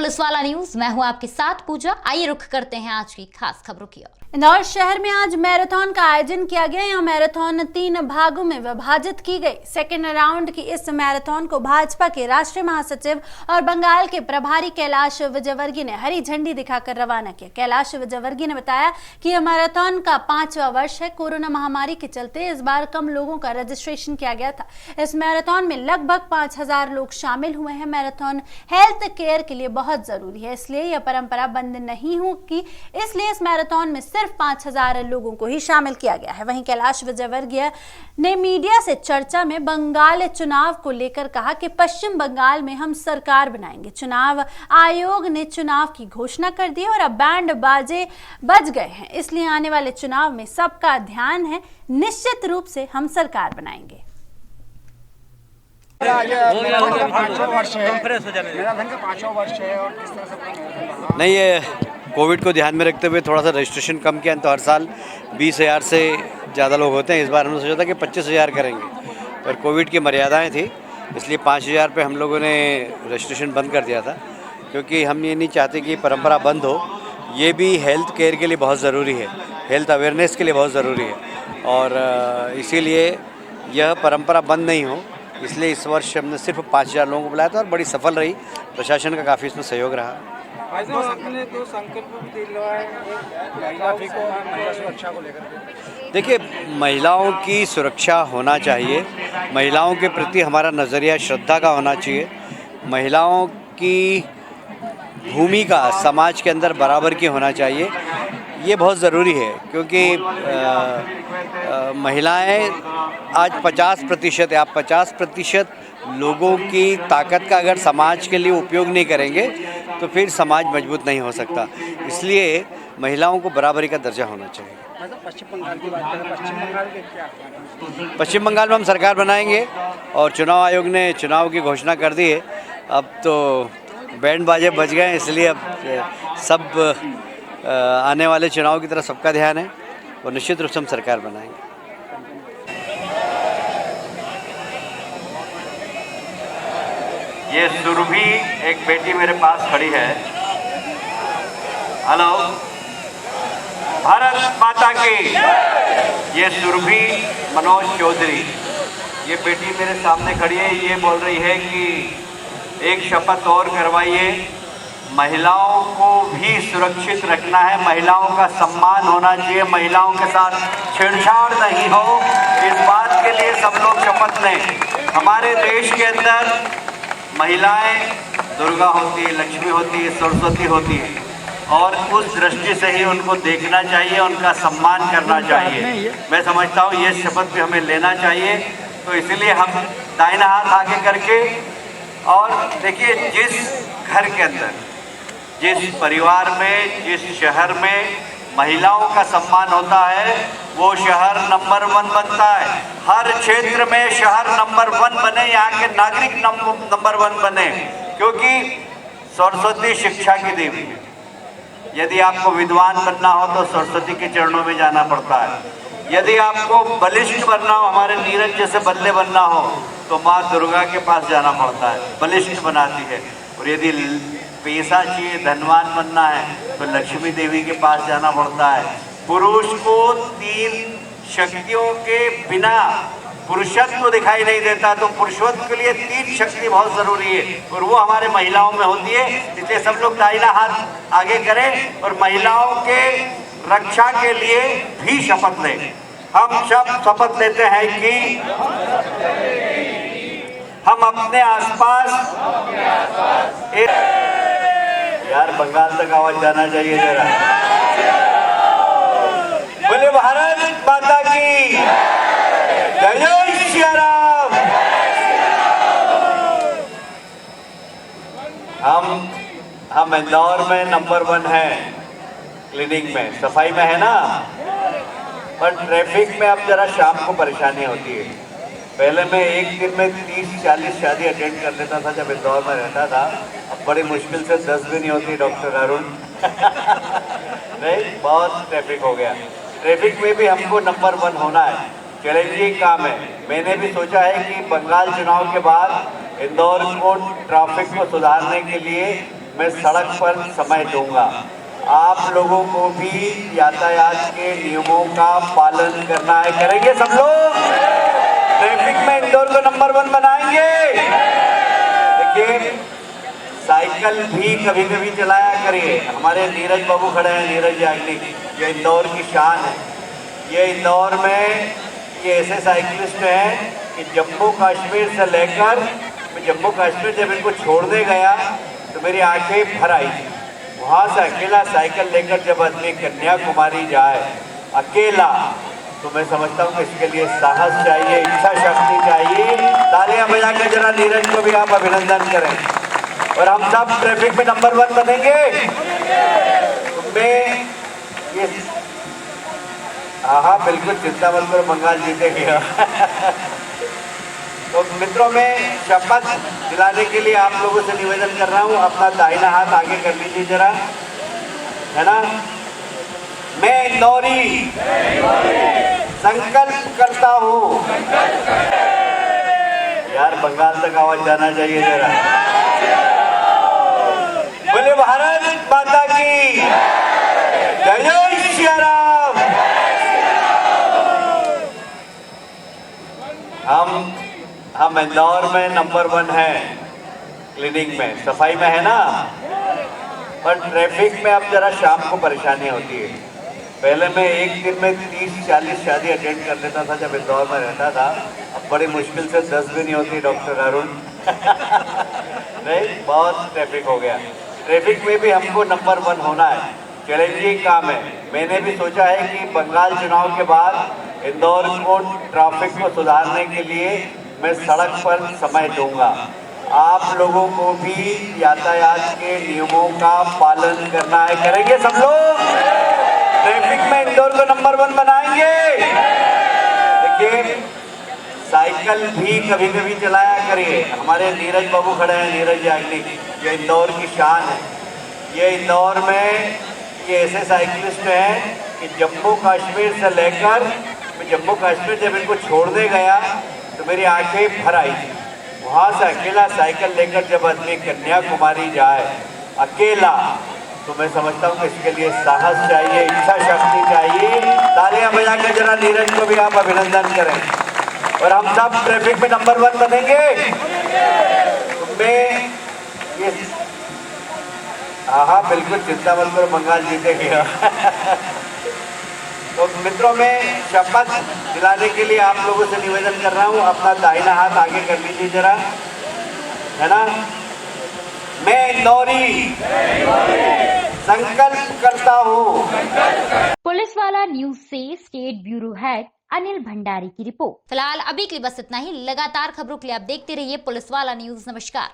पुलिसवाला न्यूज, मैं हूं आपके साथ पूजा। आइए रुख करते हैं आज की खास खबरों की ओर। इंदौर शहर में आज मैराथन का आयोजन किया गया। यह मैराथन 3 भागों में विभाजित की गई। सेकेंड राउंड की इस मैराथन को भाजपा के राष्ट्रीय महासचिव और बंगाल के प्रभारी कैलाश विजयवर्गीय ने हरी झंडी दिखाकर रवाना किया। कैलाश विजयवर्गीय ने बताया कि यह मैराथन का 5वां वर्ष है। कोरोना महामारी के चलते इस बार कम लोगों का रजिस्ट्रेशन किया गया था। इस मैराथन में लगभग 5000 लोग शामिल हुए हैं। मैराथन हेल्थ केयर के लिए बहुत जरूरी है, इसलिए यह परंपरा बंद नहीं होगी। इसलिए इस मैराथन में सिर्फ 5000 लोगों को ही शामिल किया गया है। वहीं कैलाश विजयवर्गीय ने मीडिया से चर्चा में बंगाल चुनाव को लेकर कहा कि पश्चिम बंगाल में हम सरकार बनाएंगे। चुनाव आयोग ने चुनाव की घोषणा कर दी और अब बैंड बाजे बज गए हैं, इसलिए आने वाले चुनाव में सबका ध्यान है। निश्चित रूप से हम सरकार बनाएंगे। नहीं, ये कोविड को ध्यान में रखते हुए थोड़ा सा रजिस्ट्रेशन कम किया। तो हर साल 20,000 से ज़्यादा लोग होते हैं। इस बार हमने सोचा था कि 25,000 करेंगे, पर कोविड की मर्यादाएं थी, इसलिए 5,000 पे हम लोगों ने रजिस्ट्रेशन बंद कर दिया था, क्योंकि हम ये नहीं चाहते कि परंपरा बंद हो। ये भी हेल्थ केयर के लिए बहुत ज़रूरी है, हेल्थ अवेयरनेस के लिए बहुत ज़रूरी है, और इसीलिए यह परंपरा बंद नहीं हो, इसलिए इस वर्ष हमने सिर्फ 5,000 लोगों को बुलाया था और बड़ी सफल रही। प्रशासन का काफ़ी इसमें सहयोग रहा। आपने तो संकल्प भी दिलवा है महिला सुरक्षा को लेकर। देखिए, महिलाओं की सुरक्षा होना चाहिए, महिलाओं के प्रति हमारा नज़रिया श्रद्धा का होना चाहिए। महिलाओं की भूमिका समाज के अंदर बराबर की होना चाहिए, ये बहुत ज़रूरी है, क्योंकि महिलाएं आज 50% या 50% लोगों की ताकत का अगर समाज के लिए उपयोग नहीं करेंगे तो फिर समाज मजबूत नहीं हो सकता। इसलिए महिलाओं को बराबरी का दर्जा होना चाहिए। पश्चिम बंगाल की बात करें, पश्चिम बंगाल के क्या? पश्चिम बंगाल में हम सरकार बनाएंगे और चुनाव आयोग ने चुनाव की घोषणा कर दी है। अब तो बैंड बाजे बज गए, इसलिए अब सब आने वाले चुनाव की तरफ सबका ध्यान है और निश्चित रूप से हम सरकार बनाएंगे। ये सुरभि एक बेटी मेरे पास खड़ी है। हेलो, भारत माता की। ये सुरभि मनोज चौधरी, ये बेटी मेरे सामने खड़ी है। ये बोल रही है कि एक शपथ और करवाइए, महिलाओं को भी सुरक्षित रखना है, महिलाओं का सम्मान होना चाहिए, महिलाओं के साथ छेड़छाड़ नहीं हो। इस बात के लिए सब लोग शपथ लें। हमारे देश के अंदर महिलाएं दुर्गा होती है, लक्ष्मी होती है, सरस्वती होती है, और उस दृष्टि से ही उनको देखना चाहिए, उनका सम्मान करना चाहिए। मैं समझता हूँ ये शपथ भी हमें लेना चाहिए। तो इसलिए हम दाहिना हाथ आगे करके, और देखिए, जिस घर के अंदर, जिस परिवार में, जिस शहर में महिलाओं का सम्मान होता है, वो शहर नंबर 1 बनता है। हर क्षेत्र में शहर नंबर 1 बने, यहाँ के नागरिक नंबर 1 बने, क्योंकि सरस्वती शिक्षा की देवी है। यदि आपको विद्वान बनना हो तो सरस्वती के चरणों में जाना पड़ता है। यदि आपको बलिष्ठ बनना हो, हमारे नीरज जैसे बल्ले बनना हो, तो माँ दुर्गा के पास जाना पड़ता है, बलिष्ठ बनाती है। और यदि पैसा चाहिए, धनवान बनना है, तो लक्ष्मी देवी के पास जाना पड़ता है। पुरुष को 3 शक्तियों के बिना पुरुषत्व दिखाई नहीं देता, तो पुरुषत्व के लिए 3 शक्ति बहुत जरूरी है, और वो हमारे महिलाओं में होती है। इसलिए सब लोग दाहिना हाथ आगे करें और महिलाओं के रक्षा के लिए भी शपथ लें। हम सब शपथ लेते हैं कि हम अपने आसपास यार बंगाल तक आवाज जाना चाहिए जरा। बोले भारत माता की जय, जय श्री राम। हम इंदौर में नंबर 1 है क्लीनिंग में, सफाई में है ना, पर ट्रैफिक में अब जरा शाम को परेशानी होती है। पहले मैं एक दिन में 30-40 शादी अटेंड कर लेता था जब इंदौर में रहता था। अब बड़ी मुश्किल से 10 भी नहीं होती डॉक्टर अरुण। नहीं, बहुत ट्रैफिक हो गया। ट्रैफिक में भी हमको नंबर 1 होना है, चैलेंजिंग काम है। मैंने भी सोचा है कि बंगाल चुनाव के बाद इंदौर को ट्रैफिक को सुधारने के लिए मैं सड़क पर समय दूंगा। आप लोगों को भी यातायात के नियमों का पालन करना है। करेंगे सब लोग? ट्रैफिक में इंदौर को नंबर 1 बनाएंगे। देखिए, साइकिल भी कभी कभी चलाया करिए। हमारे नीरज बाबू खड़े हैं, नीरज याग्निक, ये इंदौर की शान है। ये इंदौर में ये ऐसे साइकिलिस्ट हैं कि जम्मू कश्मीर से लेकर, मैं जम्मू कश्मीर जब इनको छोड़ने गया तो मेरी आंखें भर आई थी। वहाँ से अकेला साइकिल लेकर जब आदमी कन्याकुमारी जाए अकेला, तो मैं समझता हूँ कि इसके लिए साहस चाहिए, इच्छा शक्ति चाहिए। तालियां बजाकर जरा नीरज को भी आप अभिनंदन करें। और हम सब ट्रैफिक में नंबर 1 बनेंगे। मैं ये हाँ बिल्कुल, चिंता मत करो, बंगाल जीतेगी। तो मित्रों, मैं शपथ दिलाने के लिए आप लोगों से निवेदन कर रहा हूँ, अपना दाहिना हाथ आगे कर लीजिए जरा, है ना। मैं इंदौरी संकल्प करता हूँ। यार, बंगाल तक आवाज जाना चाहिए जरा। बोले भारत माता की जय, जय श्री राम। हम इंदौर में नंबर 1 है, क्लीनिंग में, सफाई में, है ना। पर ट्रैफिक में अब जरा शाम को परेशानी होती है। पहले मैं एक दिन में 30-40 शादी अटेंड कर लेता था जब इंदौर में रहता था। अब बड़ी मुश्किल से 10 भी नहीं होती, डॉक्टर अरुण। नहीं, बहुत ट्रैफिक हो गया। ट्रैफिक में भी हमको नंबर 1 होना है, चैलेंजिंग काम है। मैंने भी सोचा है कि बंगाल चुनाव के बाद इंदौर को ट्रैफिक को सुधारने के लिए मैं सड़क पर समय दूंगा। आप लोगों को भी यातायात के नियमों का पालन करना है। करेंगे सब लोग? ट्रैफिक में इंदौर को नंबर 1 बनाएंगे। देखिए, साइकिल भी कभी कभी चलाया करिए। हमारे नीरज बाबू खड़े हैं, नीरज याग्निक, ये इंदौर की शान है। ये इंदौर में ये ऐसे साइकिलिस्ट हैं कि जम्मू कश्मीर से लेकर, मैं जम्मू कश्मीर जब इनको छोड़ने गया तो मेरी आंखें भर आई थी। वहाँ से अकेला साइकिल लेकर जब आदमी कन्याकुमारी जाए अकेला, तो मैं समझता हूँ कि इसके लिए साहस चाहिए, इच्छा शक्ति चाहिए। तालियां बजाकर जरा नीरज को भी आप अभिनंदन करें। और हम सब ट्रैफिक में नंबर 1 बनेंगे। मैं ये हाँ बिल्कुल, चिंता मत करो, बंगाल जीतेगी। तो मित्रों, मैं शपथ दिलाने के लिए आप लोगों से निवेदन कर रहा हूँ, अपना दाहिना हाथ आगे कर लीजिए जरा, है ना। मैं इंदौरी संकल्प करता हूँ। पुलिस वाला न्यूज से state bureau head Anil Bhandari की रिपोर्ट। फिलहाल अभी के लिए बस इतना ही। लगातार खबरों के लिए आप देखते रहिए पुलिस वाला न्यूज। नमस्कार।